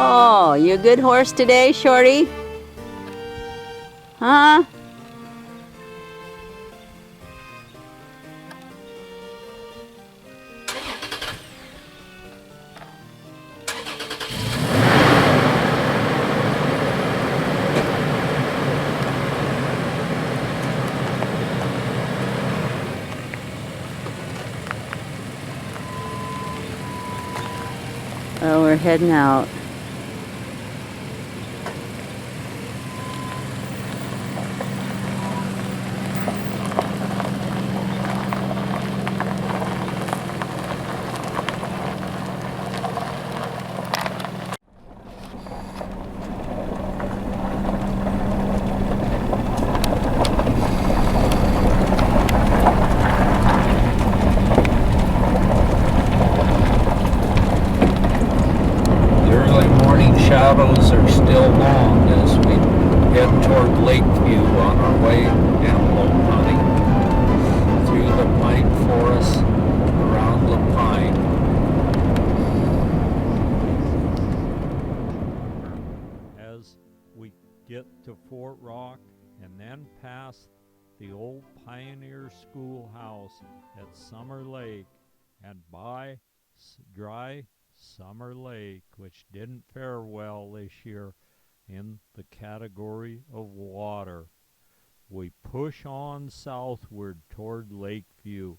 Oh, you a good horse today, Shorty? Huh? Well, we're heading out. Shadows are still long as we head toward Lakeview on our way antelope hunting through the pine forest around La Pine. As we get to Fort Rock and then past the old Pioneer Schoolhouse at Summer Lake and by dry Summer Lake, which didn't fare well this year in the category of water. We push on southward toward Lakeview.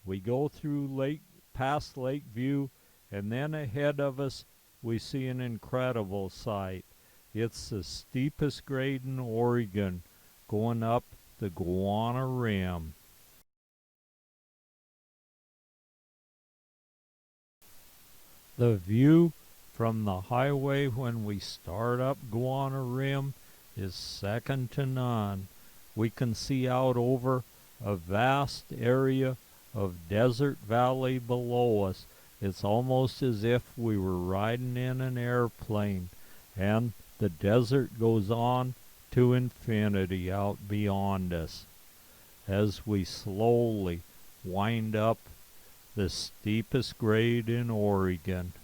We go through past Lakeview, and then ahead of us we see an incredible sight. It's the steepest grade in Oregon, going up the Owhye Rim. The view from the highway when we start up Owhye Rim is second to none. We can see out over a vast area of desert valley below us. It's almost as if we were riding in an airplane, and the desert goes on to infinity out beyond us as we slowly wind up the steepest grade in Oregon.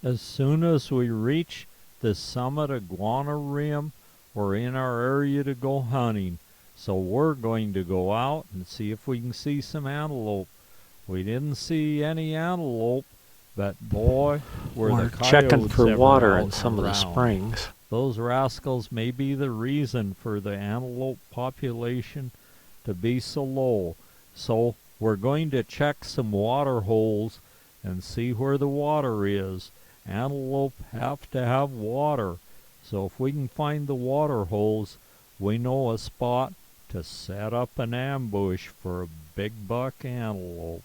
As soon as we reach the summit of Owhye Rim, we're in our area to go hunting. So we're going to go out and see if we can see some antelope. We didn't see any antelope, but boy, we're checking for water in some of the springs. Those rascals may be the reason for the antelope population to be so low. So we're going to check some water holes and see where the water is. Antelope have to have water, so if we can find the water holes, we know a spot to set up an ambush for a big buck antelope.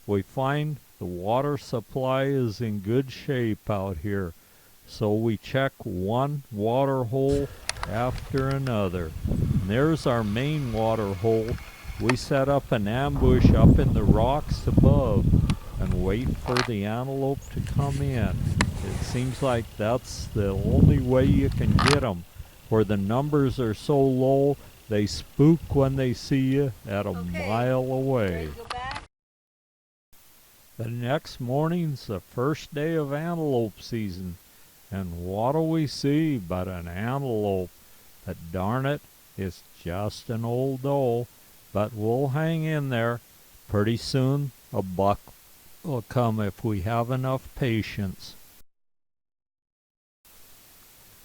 We find the water supply is in good shape out here, so we check one water hole after another. And there's our main water hole. We set up an ambush up in the rocks above and wait for the antelope to come in. It seems like that's the only way you can get them, where the numbers are so low they spook when they see you at a mile away. The next morning's the first day of antelope season, and what do we see but an antelope? But darn it, it's just an old doe. But we'll hang in there. Pretty soon a buck will come if we have enough patience.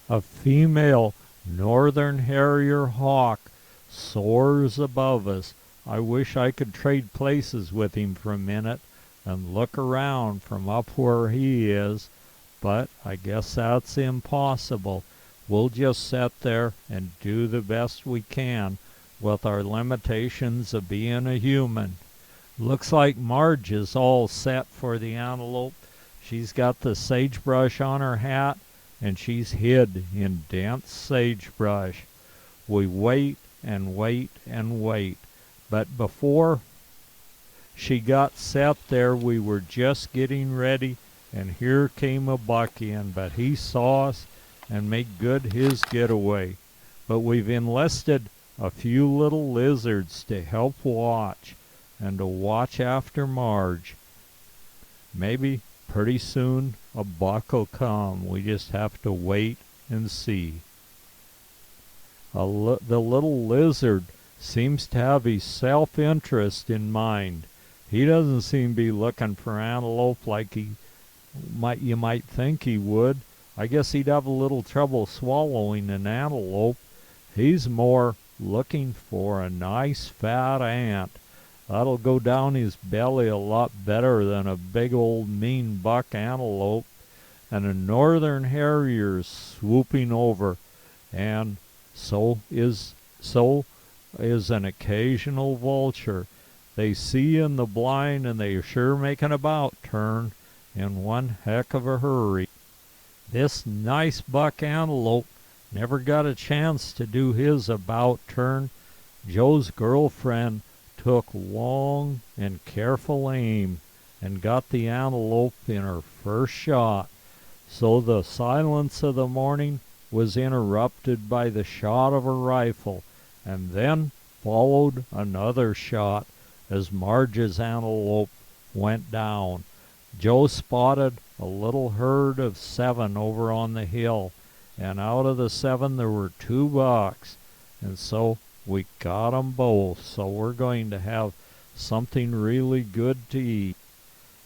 A female northern harrier hawk soars above us. I wish I could trade places with him for a minute and look around from up where he is, but I guess that's impossible. We'll just sit there and do the best we can with our limitations of being a human. Looks like Marge is all set for the antelope. She's got the sagebrush on her hat, and she's hid in dense sagebrush. We wait and wait and wait, but before she got set there, we were just getting ready, and here came a buck in, but he saw us and made good his getaway. But we've enlisted a few little lizards to help watch, and to watch after Marge. Maybe Pretty soon a buck'll come. We just have to wait and see. The little lizard seems to have his self-interest in mind. He doesn't seem to be looking for antelope like you might think he would. I guess he'd have a little trouble swallowing an antelope. He's more looking for a nice fat ant. That'll go down his belly a lot better than a big old mean buck antelope. And a northern harrier's swooping over, and so is an occasional vulture. They see in the blind, and they sure make an about turn in one heck of a hurry. This nice buck antelope never got a chance to do his about turn. Joe's girlfriend took long and careful aim and got the antelope in her first shot. So the silence of the morning was interrupted by the shot of a rifle, and then followed another shot as Marge's antelope went down. Joe spotted a little herd of 7 over on the hill, and out of the 7 there were 2 bucks, and so we got 'em both. So we're going to have something really good to eat.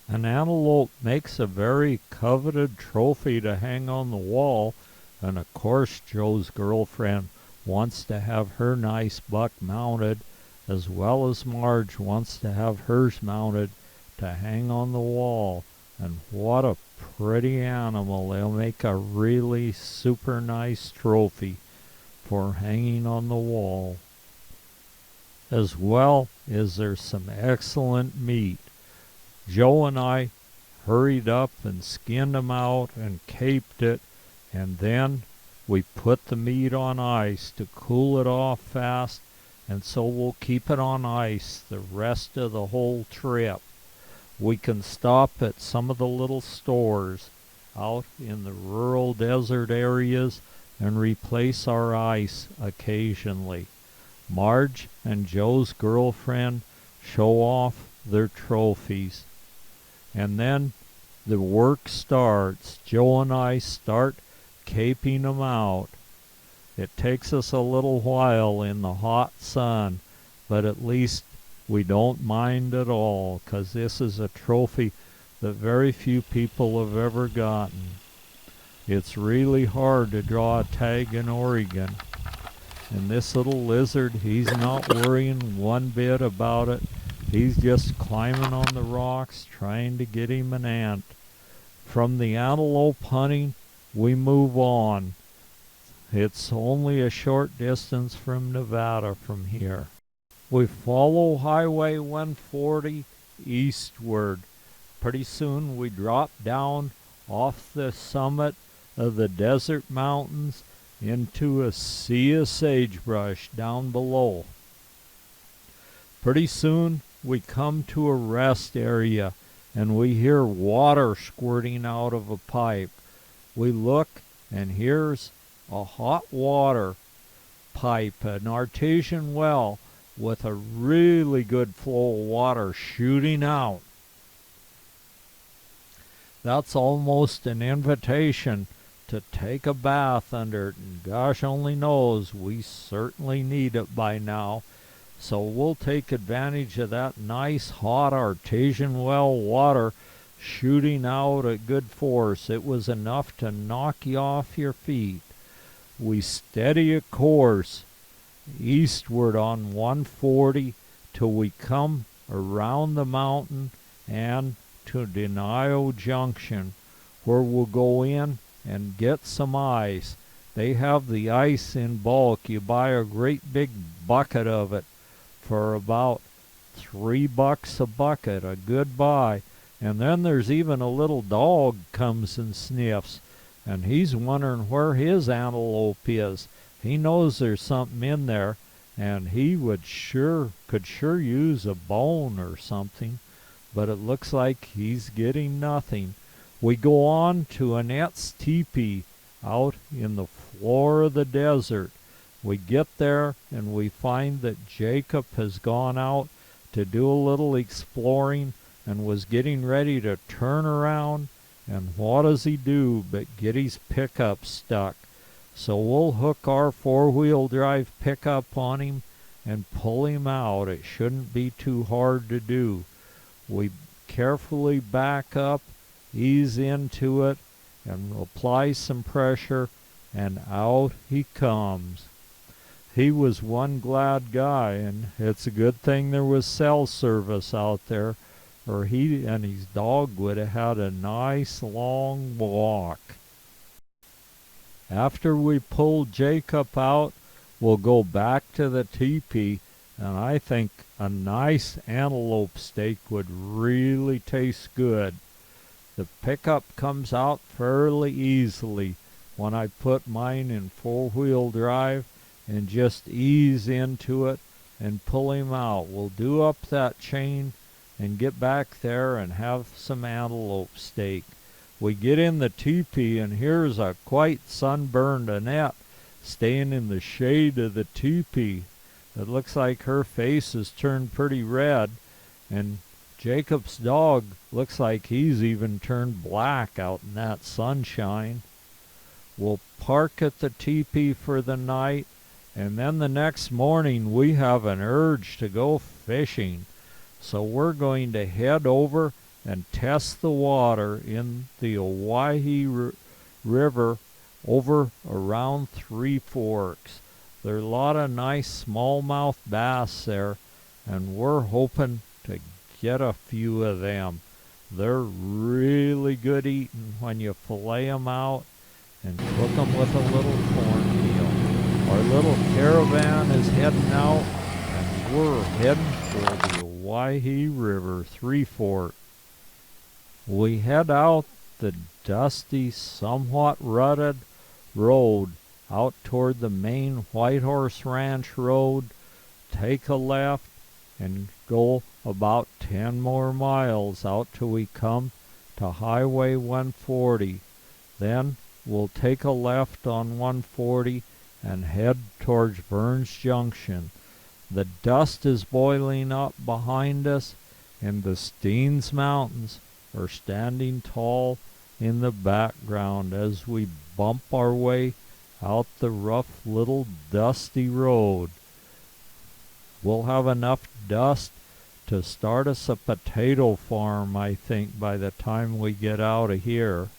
An antelope makes a very coveted trophy to hang on the wall, and of course Joe's girlfriend wants to have her nice buck mounted, as well as Marge wants to have hers mounted to hang on the wall. And what a pretty animal. They'll make a really super nice trophy for hanging on the wall. As well as there's some excellent meat. Joe and I hurried up and skinned 'em out and caped it, and then we put the meat on ice to cool it off fast, and so we'll keep it on ice the rest of the whole trip. We can stop at some of the little stores out in the rural desert areas and replace our ice occasionally. Marge and Joe's girlfriend show off their trophies. And then the work starts. Joe and I start caping 'em out. It takes us a little while in the hot sun, but at least we don't mind at all, 'cause this is a trophy that very few people have ever gotten. It's really hard to draw a tag in Oregon. And this little lizard, he's not worrying one bit about it. He's just climbing on the rocks, trying to get him an ant. From the antelope hunting, we move on. It's only a short distance from Nevada from here. We follow Highway 140 eastward. Pretty soon we drop down off the summit of the desert mountains into a sea of sagebrush down below. Pretty soon we come to a rest area, and we hear water squirting out of a pipe. We look, and here's a hot water pipe, an artesian well with a really good flow of water shooting out. That's almost an invitation to take a bath under it, and gosh only knows we certainly need it by now. So we'll take advantage of that nice hot artesian well water shooting out at good force. It was enough to knock you off your feet. We steady a course eastward on 140 till we come around the mountain and to Denio Junction, where we'll go in and get some ice. They have the ice in bulk. You buy a great big bucket of it for about $3 a bucket, a good buy. And then there's even a little dog comes and sniffs, and he's wondering where his antelope is. He knows there's something in there, and he could sure use a bone or something, but it looks like he's getting nothing. We go on to Annette's teepee out in the floor of the desert. We get there, and we find that Jacob has gone out to do a little exploring, and was getting ready to turn around, and what does he do but get his pickup stuck. So we'll hook our four-wheel drive pickup on him and pull him out. It shouldn't be too hard to do. We carefully back up, ease into it, and apply some pressure, and out he comes. He was one glad guy, and it's a good thing there was cell service out there, or he and his dog would have had a nice long walk. After we pull Jacob out, we'll go back to the teepee, and I think a nice antelope steak would really taste good. The pickup comes out fairly easily when I put mine in four-wheel drive and just ease into it and pull him out. We'll do up that chain and get back there and have some antelope steak. We get in the teepee, and here's a quite sunburned Annette staying in the shade of the teepee. It looks like her face has turned pretty red, and Jacob's dog looks like he's even turned black out in that sunshine. We'll park at the teepee for the night, and then the next morning we have an urge to go fishing. So we're going to head over and test the water in the Owhye River over around Three Forks. There are a lot of nice smallmouth bass there, and we're hoping to get a few of them. They're really good eating when you fillet them out and cook them with a little cornmeal. Our little caravan is heading out, and we're heading for the Owhye River, Three Forks. We head out the dusty, somewhat rutted road out toward the main White Horse Ranch road, take a left, and go about 10 more miles out till we come to Highway 140. Then we'll take a left on 140 and head towards Burns Junction. The dust is boiling up behind us, and the Steens Mountains are standing tall in the background as we bump our way out the rough little dusty road. We'll have enough dust to start us a potato farm, I think, by the time we get out of here.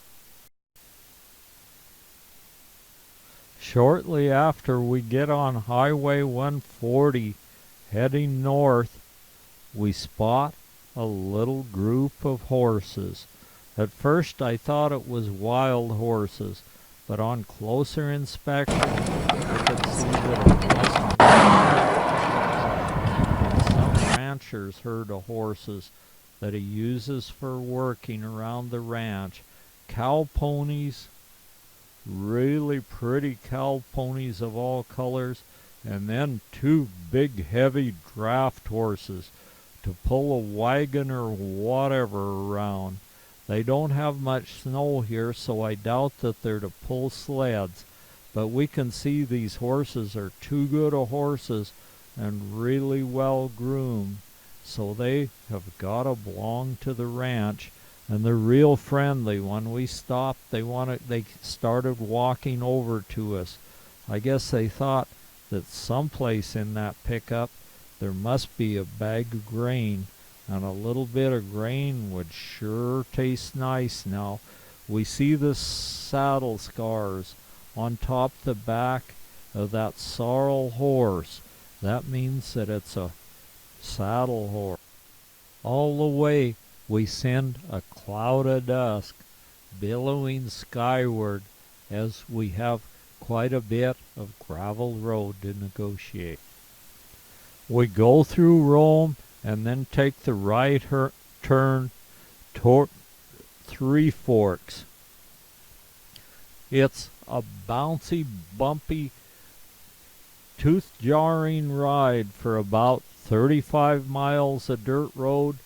Shortly after we get on Highway 140 heading north, we spot a little group of horses. At first I thought it was wild horses, but on closer inspection I could see that it wasn't. And some rancher's herd of horses that he uses for working around the ranch. Cow ponies, really pretty cow ponies of all colors, and then two big heavy draft horses to pull a wagon or whatever around. They don't have much snow here, so I doubt that they're to pull sleds, but we can see these horses are too good a horses and really well groomed, so they have got to belong to the ranch, and they're real friendly. When we stopped, they started walking over to us. I guess they thought that someplace in that pickup there must be a bag of grain, and a little bit of grain would sure taste nice now. We see the saddle scars on top the back of that sorrel horse. That means that it's a saddle horse. All the way we send a cloud of dust billowing skyward as we have quite a bit of gravel road to negotiate. We go through Rome and then take the right turn toward Three Forks. It's a bouncy, bumpy, tooth-jarring ride for about 35 miles of dirt road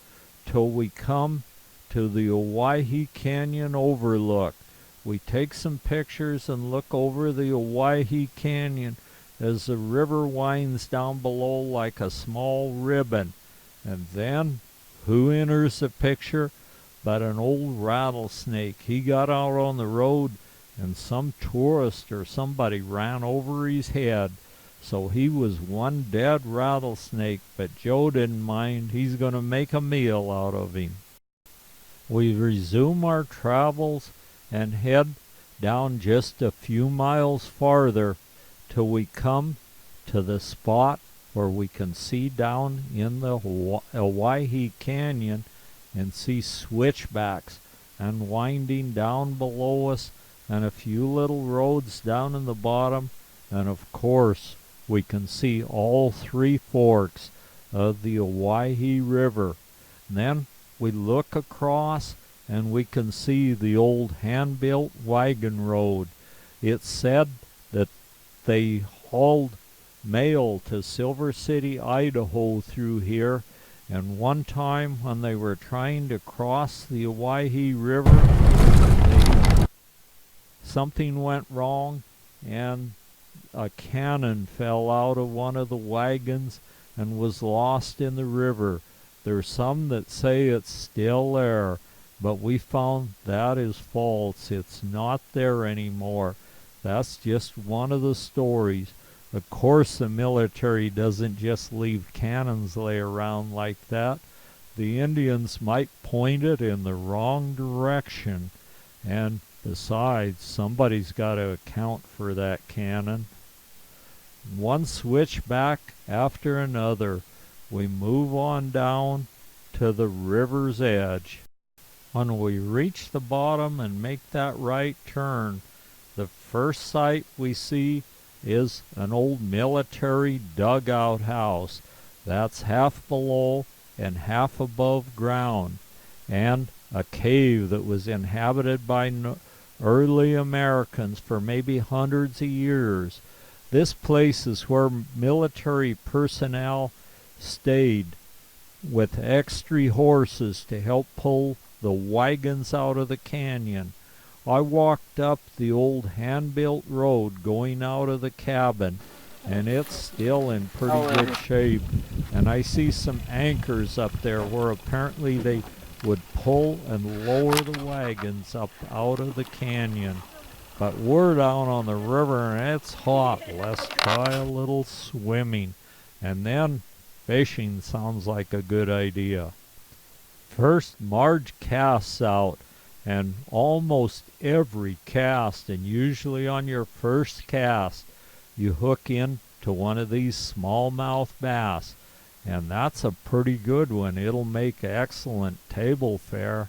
till we come to the Owhye Canyon overlook. We take some pictures and look over the Owhye Canyon as the river winds down below like a small ribbon. And then, who enters the picture but an old rattlesnake. He got out on the road and some tourist or somebody ran over his head. So he was one dead rattlesnake, but Joe didn't mind. He's going to make a meal out of him. We resume our travels and head down just a few miles farther till we come to the spot where we can see down in the Owhye Canyon and see switchbacks and winding down below us and a few little roads down in the bottom, and of course we can see all three forks of the Owhye River. And then we look across and we can see the old hand-built wagon road. It's said that they hauled mail to Silver City, Idaho through here, and one time when they were trying to cross the Owhye River, something went wrong and a cannon fell out of one of the wagons and was lost in the river. There's some that say it's still there, but we found that is false. It's not there anymore. That's just one of the stories. Of course, the military doesn't just leave cannons lay around like that. The Indians might point it in the wrong direction, and besides, somebody's got to account for that cannon. One switchback after another, we move on down to the river's edge. When we reach the bottom and make that right turn, the first sight we see is an old military dugout house. That's half below and half above ground, and a cave that was inhabited by early Americans for maybe hundreds of years. This place is where military personnel stayed with extra horses to help pull the wagons out of the canyon. I walked up the old hand-built road going out of the cabin, and it's still in pretty good shape. And I see some anchors up there where apparently they would pull and lower the wagons up out of the canyon. But we're down on the river and it's hot. Let's try a little swimming. And then fishing sounds like a good idea. First, Marge casts out, and almost every cast, and usually on your first cast, you hook in to one of these smallmouth bass, and that's a pretty good one. It'll make excellent table fare.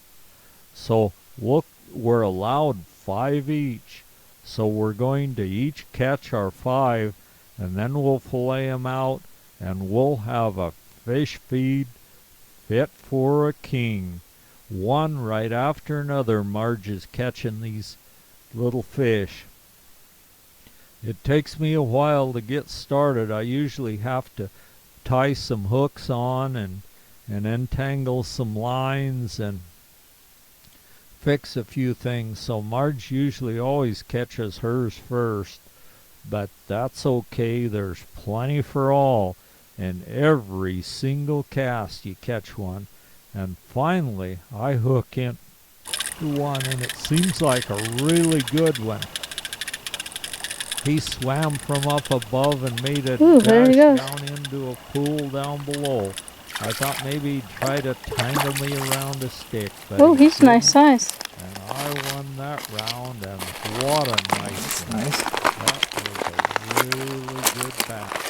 So we're allowed 5 each, so we're going to each catch our 5, and then we'll fillet them out, and we'll have a fish feed fit for a king. One right after another, Marge is catching these little fish. It takes me a while to get started. I usually have to tie some hooks on and untangle some lines and fix a few things. So Marge usually always catches hers first, but that's okay. There's plenty for all. And every single cast you catch one. And finally, I hook in one, and it seems like a really good one. He swam from up above and made a dash down into a pool down below. I thought maybe he'd try to tangle me around a stick. But he's nice size. And I won that round, and what a nice one. That was a really good back.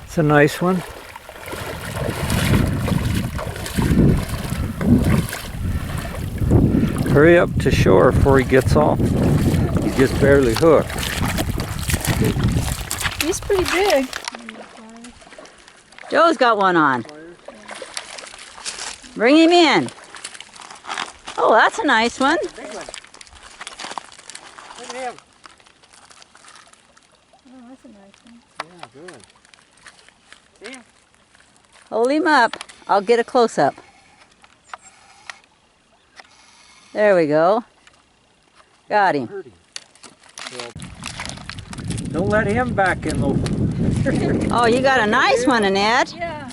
It's a nice one. Hurry up to shore before he gets off. He just barely hooked. He's pretty big. Joe's got one on. Bring him in. Oh, that's a nice one. Big one. Look at him. Yeah. Hold him up. I'll get a close-up. There we go. Got him. Don't let him back in the... Oh, you got a nice one, Annette. Yeah.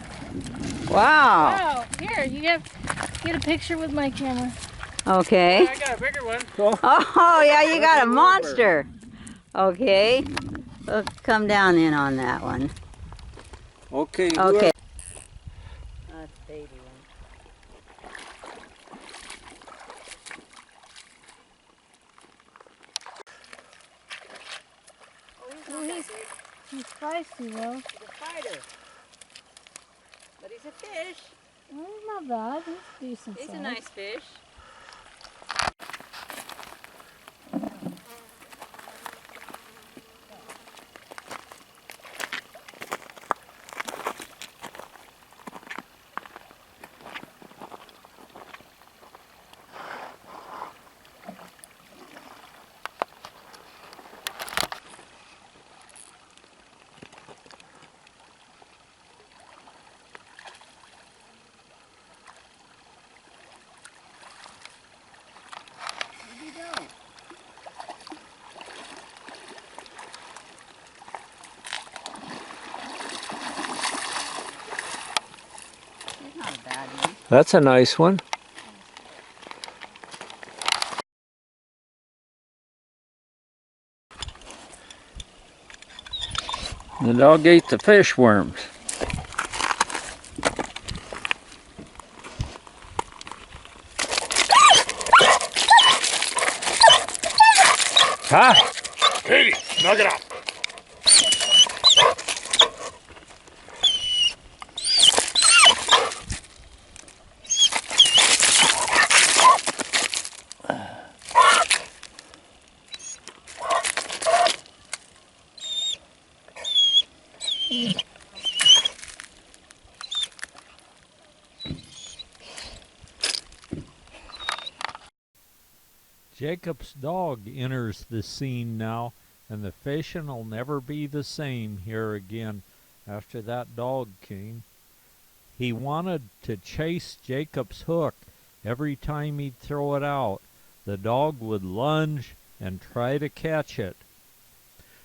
Wow. Wow. Here, you have get a picture with my camera. Okay. I got a bigger one. Oh, yeah, you got a monster. Okay. We'll come down in on that one. Okay. Okay. That's baby one. Oh, he's spicy though. He's a fighter. But he's a fish. Oh, he's not bad. He's decent He's size. a nice fish. He's not a bad one. That's a nice one. The dog ate the fish worms. Ha! Katie, knock it off. Jacob's dog enters the scene now, and the fishing will never be the same here again after that dog came. He wanted to chase Jacob's hook. Every time he'd throw it out, the dog would lunge and try to catch it.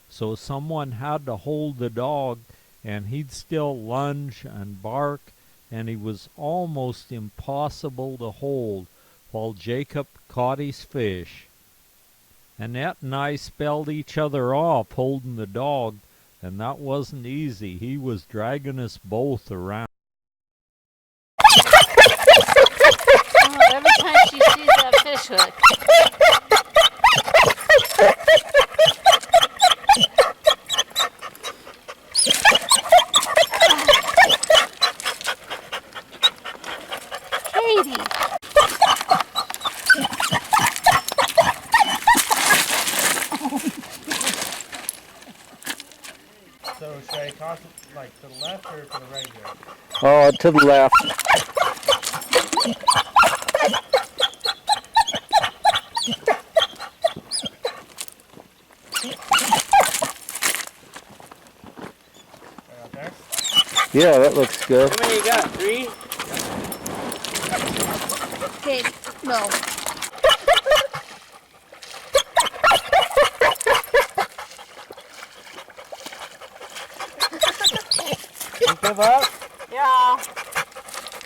So someone had to hold the dog, and he'd still lunge and bark, and he was almost impossible to hold while Jacob caught his fish. Annette and I spelled each other off holding the dog, and that wasn't easy. He was dragging us both around. Oh, every time she sees that fish hook. Katie. So should I toss it like to the left or to the right here? Oh, to the left. Right out there. Yeah, that looks good. How many you got? 3? Okay, no. You give up? Yeah.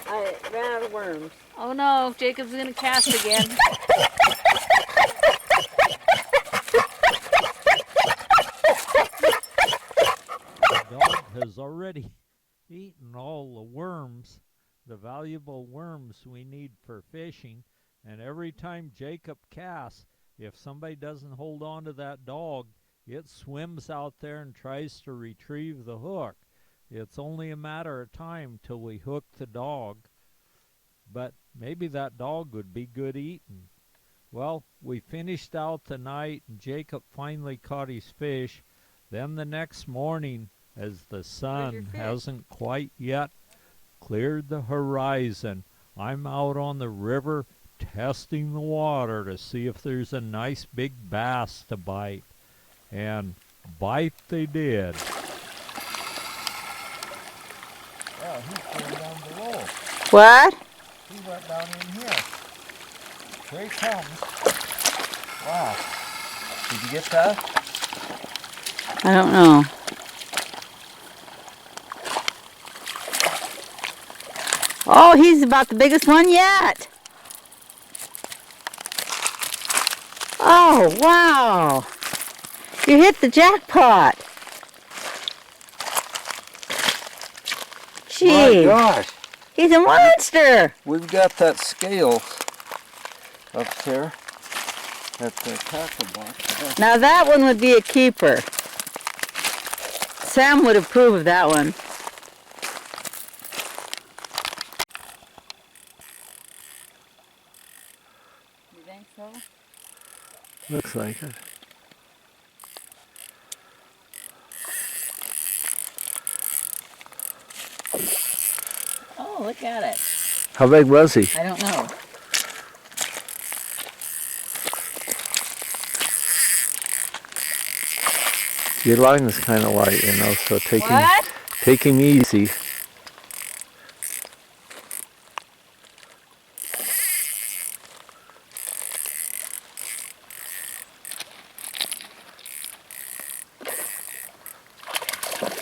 I ran out of worms. Oh no, Jacob's gonna cast again. The dog has already eaten all the worms, the valuable worms we need for fishing, and every time Jacob casts, if somebody doesn't hold on to that dog, it swims out there and tries to retrieve the hook. It's only a matter of time till we hook the dog, but maybe that dog would be good eating. Well, we finished out the night, and Jacob finally caught his fish. Then the next morning, as the sun hasn't quite yet cleared the horizon, I'm out on the river testing the water to see if there's a nice big bass to bite. And bite they did. Yeah, he's going down below. What? He went down in here. Here he comes. Wow. Did you get that? I don't know. Oh, he's about the biggest one yet. Oh, wow. You hit the jackpot. My Gee, gosh. he's a monster. We've got that scale up there at the tackle box. Now that one would be a keeper. Sam would approve of that one. You think so? Looks like it. Oh, look at it. How big was he? I don't know. Your line is kind of light, you know, so What? take him easy.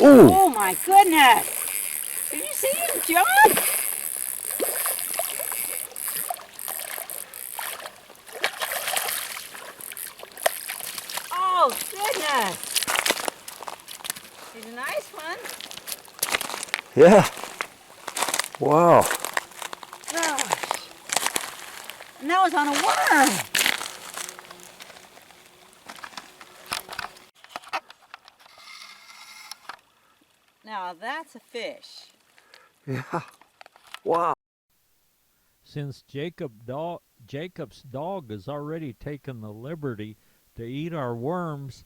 Ooh! Oh my goodness! Did you see him jump? Oh goodness! He's a nice one. Yeah. Wow. Gosh. And that was on a worm. Now that's a fish. Yeah. Wow. Since Jacob's dog has already taken the liberty to eat our worms,